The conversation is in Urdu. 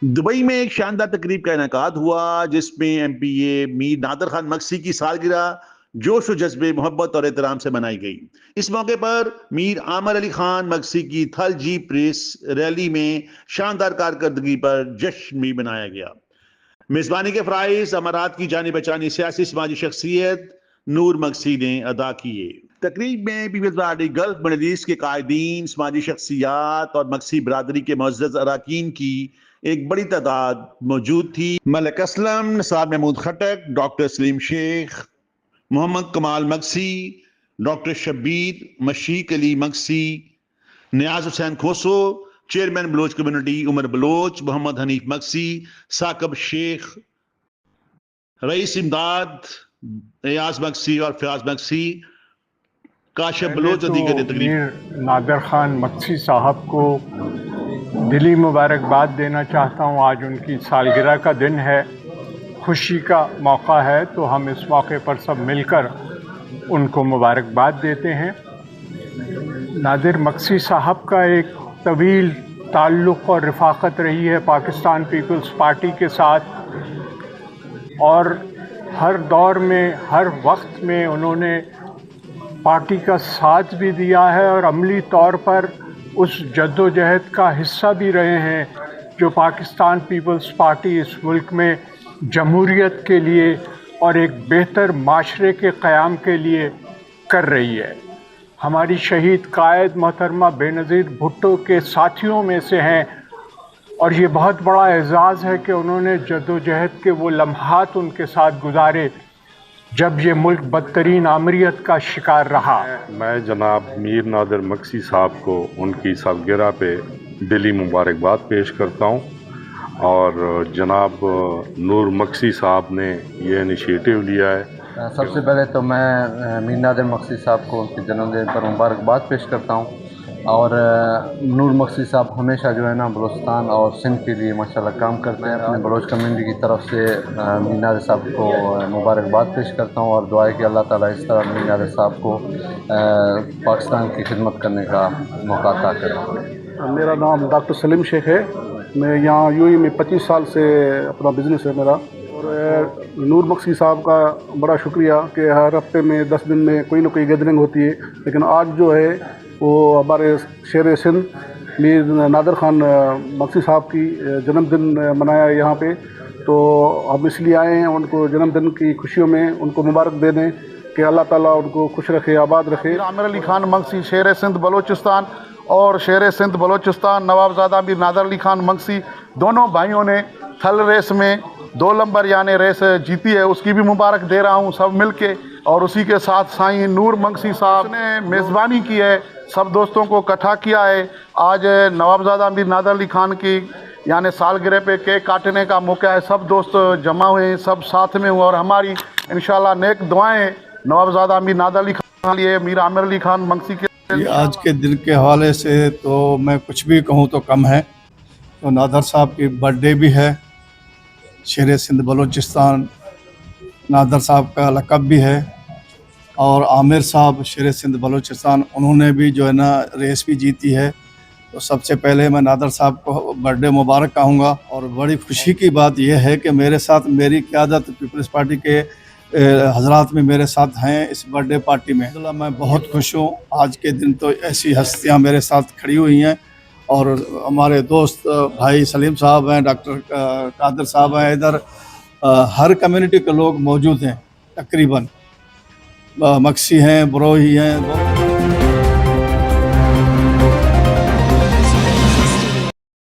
دبئی میں ایک شاندار تقریب کا انعقاد ہوا جس میں ایم پی اے میر نادر خان مکسی کی سالگرہ جوش و جذبے محبت اور احترام سے منائی گئی۔ اس موقع پر میر عامر علی خان مکسی کی تھل جی پریس ریلی میں شاندار کارکردگی پر جشن بھی منایا گیا۔ میزبانی کے فرائض امارات کی جانی بچانی سیاسی سماجی شخصیت نور مکسی نے ادا کیے۔ تقریب میں people's party gulf middle east کے قائدین، سماجی شخصیات اور مکسی برادری کے معزز اراکین کی ایک بڑی تعداد موجود تھی۔ ملک اسلم، نثار محمود خٹک، ڈاکٹر سلیم شیخ، محمد کمال مکسی، ڈاکٹر شبیر، مشیق علی مکسی، نیاز حسین کھوسو، چیئرمین بلوچ کمیونٹی عمر بلوچ، محمد حنیف مکسی، ثاقب شیخ، رئیس امداد ایاز مکسی اور فیاض مکسی، کاشف بلوچ اور دیگر تقریب۔ میر نادر خان مکسی صاحب کو دلی مبارکباد دینا چاہتا ہوں۔ آج ان کی سالگرہ کا دن ہے، خوشی کا موقع ہے، تو ہم اس موقع پر سب مل کر ان کو مبارکباد دیتے ہیں۔ نادر مکسی صاحب کا ایک طویل تعلق اور رفاقت رہی ہے پاکستان پیپلز پارٹی کے ساتھ، اور ہر دور میں ہر وقت میں انہوں نے پارٹی کا ساتھ بھی دیا ہے اور عملی طور پر اس جد و جہد کا حصہ بھی رہے ہیں جو پاکستان پیپلز پارٹی اس ملک میں جمہوریت کے لیے اور ایک بہتر معاشرے کے قیام کے لیے کر رہی ہے۔ ہماری شہید قائد محترمہ بے نظیر بھٹو کے ساتھیوں میں سے ہیں، اور یہ بہت بڑا اعزاز ہے کہ انہوں نے جد و جہد کے وہ لمحات ان کے ساتھ گزارے جب یہ ملک بدترین آمریت کا شکار رہا۔ میں جناب میر نادر مکسی صاحب کو ان کی سالگرہ پہ دلی مبارکباد پیش کرتا ہوں، اور جناب نور مکسی صاحب نے یہ انیشیٹو لیا ہے۔ سب سے پہلے تو میں میر نادر مکسی صاحب کو ان کے جنم دن پر مبارکباد پیش کرتا ہوں، اور نور مکسی صاحب ہمیشہ جو ہے نا بلوچستان اور سندھ کے لیے ماشاءاللہ کام کرتے ہیں۔ اپنے بلوچ کمیونٹی کی طرف سے میر نادر صاحب کو مبارکباد پیش کرتا ہوں، اور دعا ہے کہ اللہ تعالیٰ اس طرح میر نادر صاحب کو پاکستان کی خدمت کرنے کا موقع عطا کرے۔ میرا نام ڈاکٹر سلیم شیخ ہے، میں یہاں یو اے میں 25 سال سے اپنا بزنس ہے میرا، اور نور مکسی صاحب کا بڑا شکریہ کہ ہر ہفتے میں 10 دن میں کوئی نہ کوئی گیدرنگ ہوتی ہے، لیکن آج جو ہے وہ ہمارے شیر سندھ میر نادر خان مکسی صاحب کی جنم دن منایا ہے یہاں پہ، تو ہم اس لیے آئے ہیں ان کو جنم دن کی خوشیوں میں ان کو مبارک دے دیں کہ اللہ تعالیٰ ان کو خوش رکھے، آباد رکھے۔ عامر علی خان مکسی شیر سندھ بلوچستان اور شیر سندھ بلوچستان نوابزادہ میر نادر علی خان مکسی دونوں بھائیوں نے تھل ریس میں 2 نمبر یعنی ریس جیتی ہے، اس کی بھی مبارک دے رہا ہوں سب مل کے، اور اسی کے ساتھ سائیں نور مکسی صاحب نے میزبانی کی ہے، سب دوستوں کو اکٹھا کیا ہے۔ آج نوابزادہ میر نادر علی خان کی یعنی سالگرہ پہ کیک کاٹنے کا موقع ہے، سب دوست جمع ہوئے ہیں، سب ساتھ میں ہوئے، اور ہماری انشاءاللہ نیک دعائیں نوابزادہ میر نادر علی خان کے لیے، میر عامر علی خان مکسی کے آج کے دن کے حوالے سے تو میں کچھ بھی کہوں تو کم ہے۔ تو نادر صاحب کی برتھ ڈے بھی ہے، شیر سندھ بلوچستان نادر صاحب کا لقب بھی ہے، اور عامر صاحب شیر سندھ بلوچستان انہوں نے بھی جو ہے نا ریس بھی جیتی ہے۔ تو سب سے پہلے میں نادر صاحب کو برتھ ڈے مبارک کہوں گا، اور بڑی خوشی کی بات یہ ہے کہ میرے ساتھ میری قیادت پیپلز پارٹی کے حضرات میں میرے ساتھ ہیں اس برتھ ڈے پارٹی میں۔ میں بہت خوش ہوں، آج کے دن تو ایسی ہستیاں میرے ساتھ کھڑی ہوئی ہیں، اور ہمارے دوست بھائی سلیم صاحب ہیں، ڈاکٹر قادر صاحب ہیں، ادھر ہر کمیونٹی کے لوگ موجود ہیں، تقریباً مکسی ہیں، بروہی ہیں۔